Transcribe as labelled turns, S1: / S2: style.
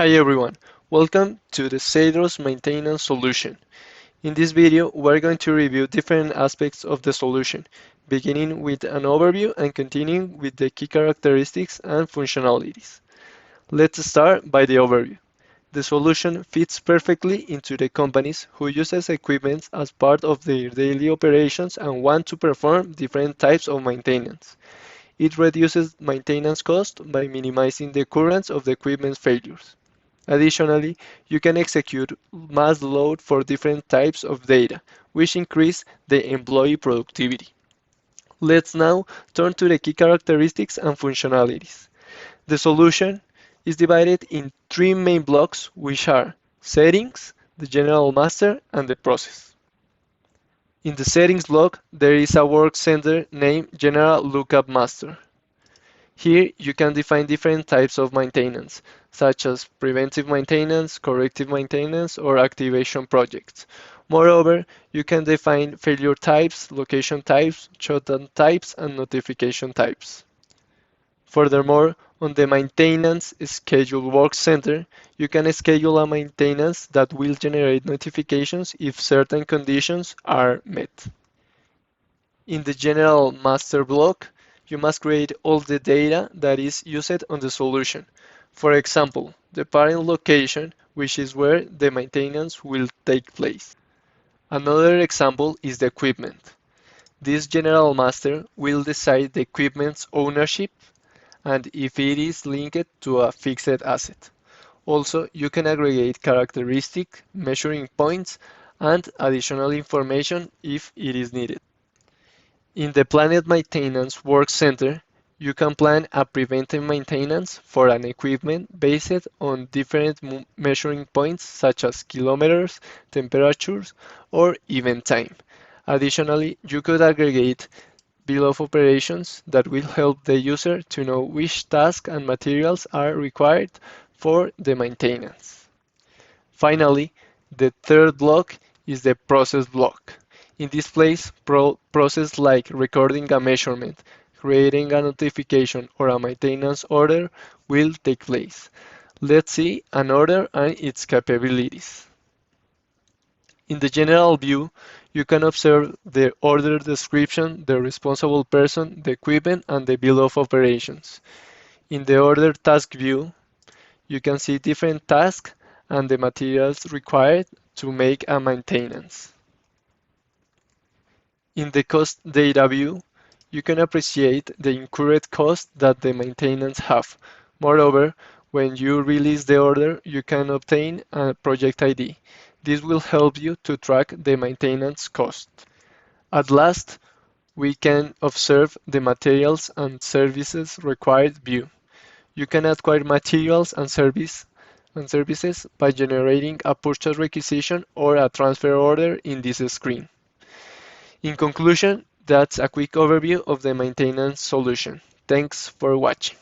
S1: Hi everyone, welcome to the Seidor's maintenance solution. In this video, we're going to review different aspects of the solution, beginning with an overview and continuing with the key characteristics and functionalities. Let's start by the overview. The solution fits perfectly into the companies who uses equipment as part of their daily operations and want to perform different types of maintenance. It reduces maintenance cost by minimizing the occurrence of the equipment failures. Additionally, you can execute mass load for different types of data, which increase the employee productivity. Let's now turn to the key characteristics and functionalities. The solution is divided in three main blocks, which are settings, the general master, and the process. In the settings block, there is a work center named General Lookup Master. Here you can define different types of maintenance, such as preventive maintenance, corrective maintenance, or activation projects. Moreover, you can define failure types, location types, shutdown types, and notification types. Furthermore, on the Maintenance Schedule Work Center, you can schedule a maintenance that will generate notifications if certain conditions are met. In the General Master block, you must create all the data that is used on the solution. For example, the parent location, which is where the maintenance will take place. Another example is the equipment. This General Master will decide the equipment's ownership and if it is linked to a fixed asset. Also, you can aggregate characteristic measuring points and additional information if it is needed. In the Planned Maintenance Work Center, you can plan a preventive maintenance for an equipment based on different measuring points such as kilometers, temperatures, or even time. Additionally, you could aggregate bill of operations that will help the user to know which tasks and materials are required for the maintenance. Finally, the third block is the process block. In this place, process like recording a measurement, creating a notification, or a maintenance order will take place. Let's see an order and its capabilities. In the general view, you can observe the order description, the responsible person, the equipment, and the bill of operations. In the order task view, you can see different tasks and the materials required to make a maintenance. In the cost data view, you can appreciate the incurred cost that the maintenance have. Moreover, when you release the order, you can obtain a project ID. This will help you to track the maintenance cost. At last, we can observe the materials and services required view. You can acquire materials and services by generating a purchase requisition or a transfer order in this screen. In conclusion, that's a quick overview of the maintenance solution. Thanks for watching.